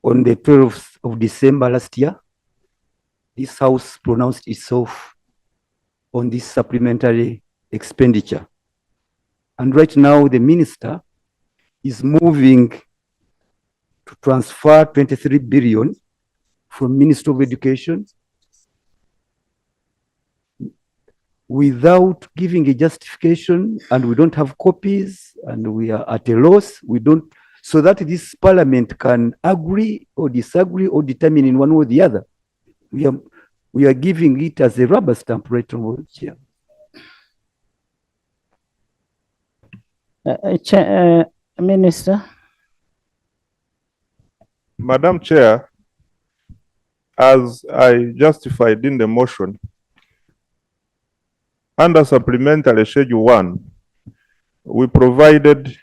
on the 12th of December last year, this House pronounced itself on this supplementary expenditure. And right now, the minister is moving to transfer 23 billion from Ministry of Education without giving a justification, and we don't have copies, and we are at a loss. We don't, so that this parliament can agree or disagree or determine in one way or the other. We are giving it as a rubber stamp right over here. Minister. Madam Chair, as I justified in the motion, under supplementary schedule 1, we provided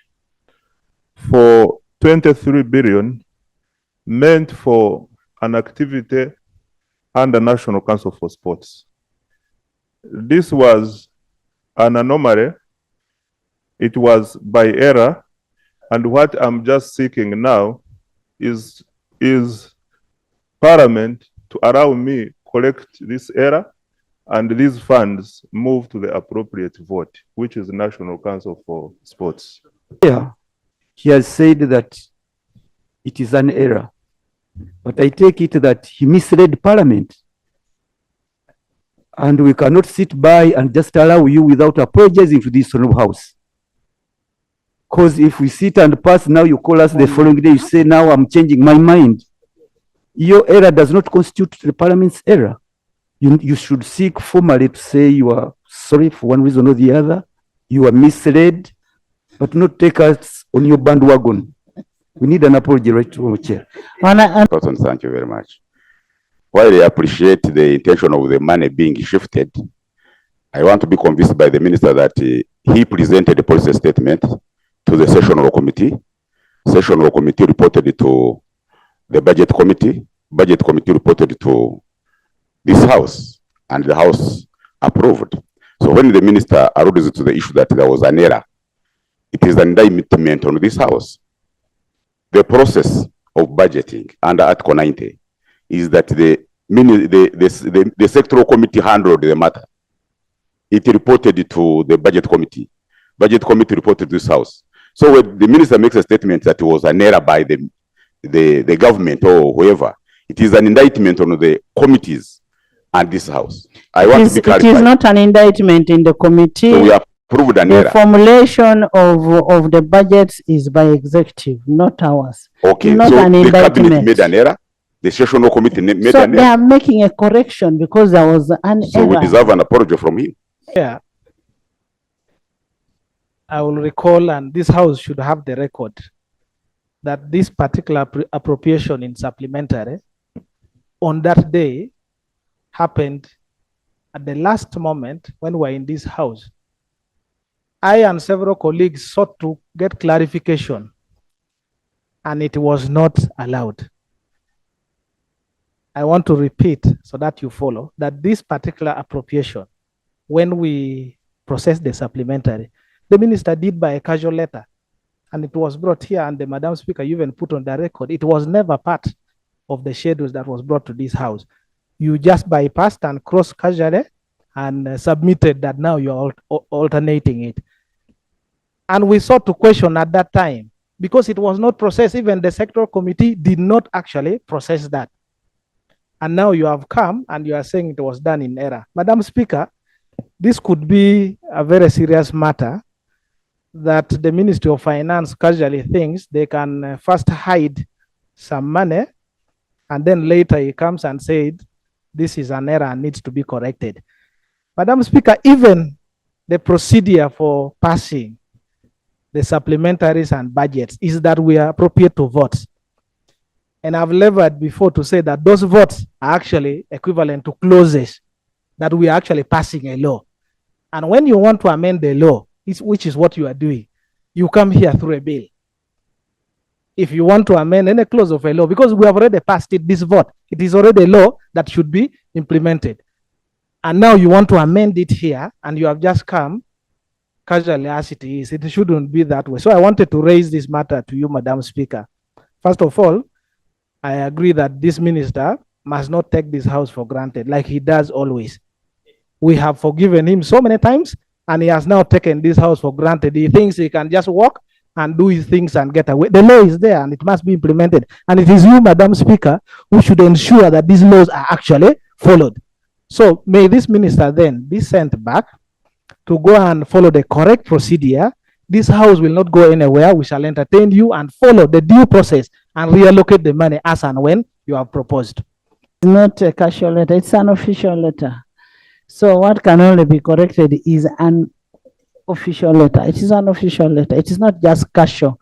for 23 billion meant for an activity under National Council for Sports. This was an anomaly. It was by error, and what I'm just seeking now is Parliament to allow me correct this error and these funds move to the appropriate vote, which is the National Council for Sports. Yeah, he has said that it is an error, but I take it that he misled Parliament. And we cannot sit by and just allow you without apologizing to this House. Because if we sit and pass, now you call us the following day, you say, now I'm changing my mind. Your error does not constitute the Parliament's error. You should seek formally to say you are sorry for one reason or the other, you are misled, but not take us on your bandwagon. We need an apology right to our chair. Thank you very much. While I appreciate the intention of the money being shifted, I want to be convinced by the minister that he presented a policy statement to the sessional committee. Sessional committee reported to the budget committee. Budget committee reported to this House, and the House approved. So when the minister alludes to the issue that there was an error, it is an indictment on this House. The process of budgeting under Article 90 is that the sectoral committee handled the matter. It reported to the budget committee. Budget committee reported to this House. So when the minister makes a statement that it was an error by the government or whoever, it is an indictment on the committees and this House. I want to be clarified. It is not an indictment in the committee. So we approved an error. The formulation of the budgets is by executive, not ours. Okay, not so an the indictment. cabinet made an error. The sessional committee made an error. So they are making a correction because there was an error. So we deserve an apology from him. Yeah. I will recall, and this House should have the record, that this particular appropriation in supplementary on that day happened at the last moment when we were in this House. I and several colleagues sought to get clarification, and it was not allowed. I want to repeat so that you follow that this particular appropriation, when we processed the supplementary, the minister did by a casual letter, and it was brought here, and the Madam Speaker even put on the record, it was never part of the schedules that was brought to this House. You just bypassed and crossed casually and submitted that now you're alternating it. And we sought to question at that time, because it was not processed. Even the sectoral committee did not actually process that. And now you have come and you are saying it was done in error. Madam Speaker, this could be a very serious matter that the Ministry of Finance casually thinks they can first hide some money, and then later he comes and said, this is an error and needs to be corrected. Madam Speaker, even the procedure for passing the supplementaries and budgets is that we are appropriate to vote. And I've levered before to say that those votes are actually equivalent to clauses that we are actually passing a law. And when you want to amend the law, which is what you are doing, you come here through a bill. If you want to amend any clause of a law, because we have already passed it, this vote, it is already a law that should be implemented. And now you want to amend it here, and you have just come casually as it is. It shouldn't be that way. So I wanted to raise this matter to you, Madam Speaker. First of all, I agree that this minister must not take this house for granted like he does always. We have forgiven him so many times, and he has now taken this house for granted. He thinks he can just walk and do his things and get away. The law is there and it must be implemented. And it is you, Madam Speaker, who should ensure that these laws are actually followed. So may this minister then be sent back to go and follow the correct procedure. This house will not go anywhere. We shall entertain you and follow the due process and reallocate the money as and when you have proposed. It's not a casual letter, it's an official letter. So what can only be corrected is an official letter. It is an official letter. It is not just casual.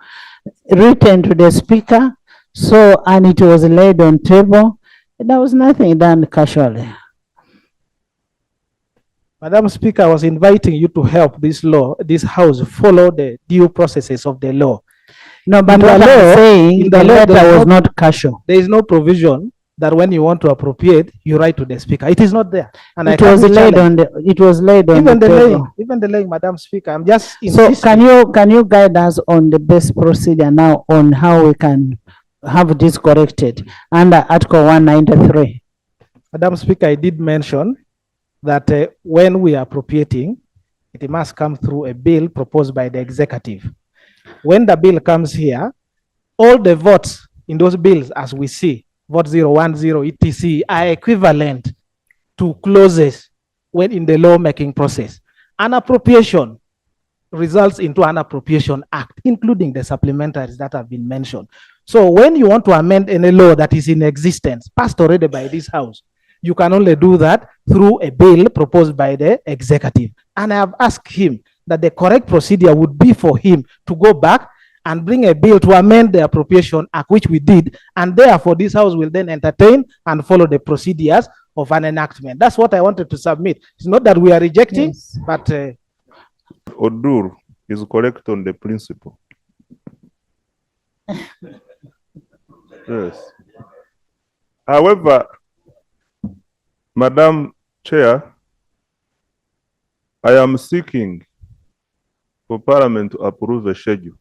Written to the speaker, so, and it was laid on table. There was nothing done casually. Madam Speaker, I was inviting you to help this house follow the due processes of the law. No, but what I'm saying, the letter was not casual. There is no provision that when you want to appropriate, you write to the speaker. It is not there. And it was laid on the table. Even the laying, Madam Speaker, I'm just insisting. So can you guide us on the best procedure now on how we can have this corrected under Article 193? Madam Speaker, I did mention that when we are appropriating, it must come through a bill proposed by the executive. When the bill comes here, all the votes in those bills, as we see, vote 010 etc., are equivalent to clauses when in the lawmaking process. An appropriation results into an appropriation act, including the supplementaries that have been mentioned. So when you want to amend any law that is in existence, passed already by this house, you can only do that through a bill proposed by the executive. And I have asked him that the correct procedure would be for him to go back and bring a bill to amend the Appropriation Act, which we did, and therefore this house will then entertain and follow the procedures of an enactment. That's what I wanted to submit. It's not that we are rejecting, yes, but... Odur is correct on the principle. Yes. However, Madam Chair, I am seeking for Parliament to approve a schedule.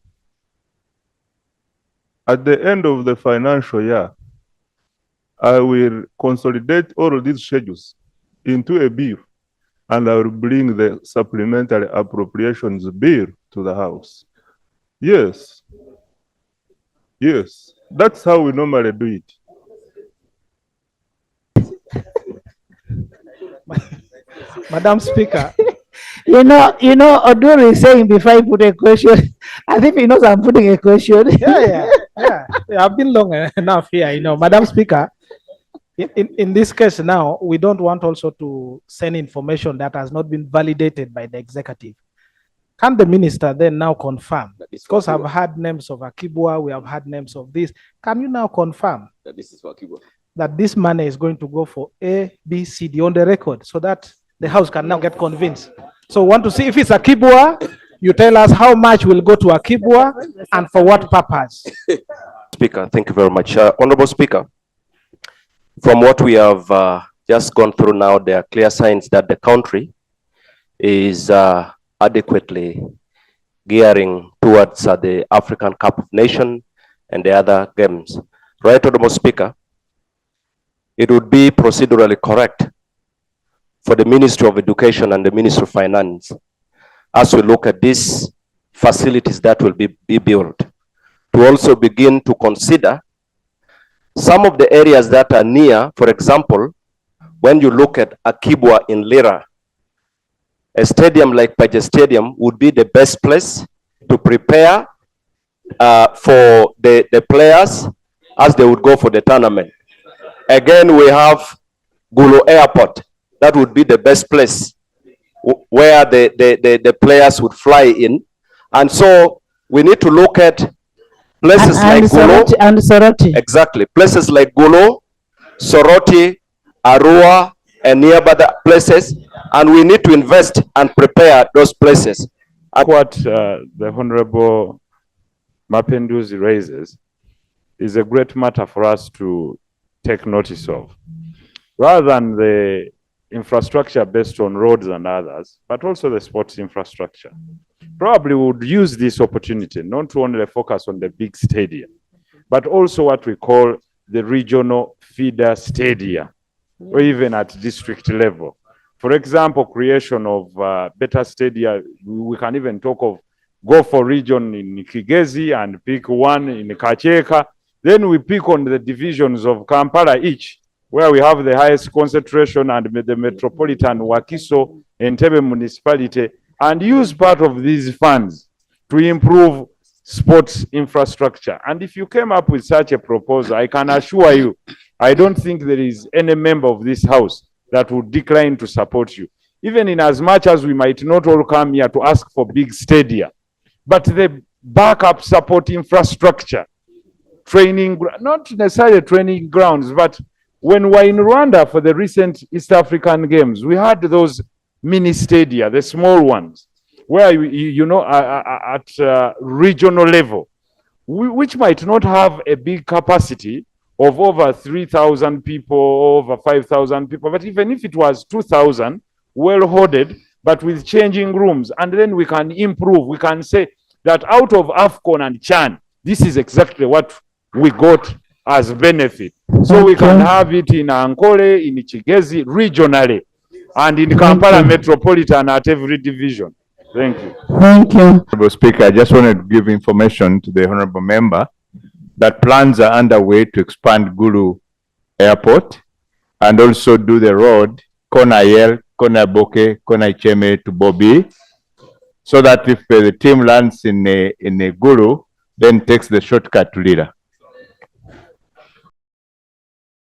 At the end of the financial year, I will consolidate all of these schedules into a bill, and I will bring the supplementary appropriations bill to the House. Yes. Yes. That's how we normally do it. Madam Speaker. You know, Odur is saying before I put a question, I think he knows I'm putting a question. Yeah. I've been long enough here, Madam Speaker. In this case now, we don't want also to send information that has not been validated by the executive. Can the minister then now confirm? Because I've had names of Akibwa, we have had names of this. Can you now confirm that this is for Akibwa? That this money is going to go for A, B, C, D on the record, so that the House can now get convinced. So we want to see if it's Akibwa, you tell us how much will go to Akibwa and for what purpose. Speaker, thank you very much. Honorable Speaker, from what we have just gone through now, there are clear signs that the country is adequately gearing towards the African Cup of Nations and the other games. Right, Honorable Speaker, it would be procedurally correct for the Ministry of Education and the Ministry of Finance, as we look at these facilities that will be built, to also begin to consider some of the areas that are near. For example, when you look at Akibwa in Lira, a stadium like Paje Stadium would be the best place to prepare for the players as they would go for the tournament. Again, we have Gulu Airport. That would be the best place where the players would fly in. And so we need to look at places like Gulu and Soroti. Exactly. Places like Gulu, Soroti, Arua, and nearby places. And we need to invest and prepare those places. What the Honorable Mapenduzi raises is a great matter for us to take notice of. Rather than the infrastructure based on roads and others, but also the sports infrastructure. Probably would use this opportunity not to only focus on the big stadium, but also what we call the regional feeder stadia, or even at district level. For example, creation of better stadia, we can even talk of go for region in Kigezi and pick one in Kacheka. Then we pick on the divisions of Kampala each, where we have the highest concentration, and the metropolitan Wakiso and Entebbe municipality, and use part of these funds to improve sports infrastructure. And if you came up with such a proposal, I can assure you, I don't think there is any member of this house that would decline to support you, even in as much as we might not all come here to ask for big stadia, but the backup support infrastructure, training, not necessarily training grounds, but when we were in Rwanda for the recent East African Games, we had those mini stadia, the small ones, where you know, at regional level, which might not have a big capacity of over 3,000 people, over 5,000 people, but even if it was 2,000, well hoarded, but with changing rooms, and then we can improve. We can say that out of AFCON and CHAN, this is exactly what we got as benefit. So we can have it in Ankole, in Kigezi, regionally, and in Kampala Metropolitan at every division. Thank you. Thank you. Honorable Speaker, I just wanted to give information to the honorable member that plans are underway to expand Gulu Airport and also do the road Konayel, Konaboke, Konaicheme to Bobi, so that if the team lands in a Gulu, then takes the shortcut to Lira.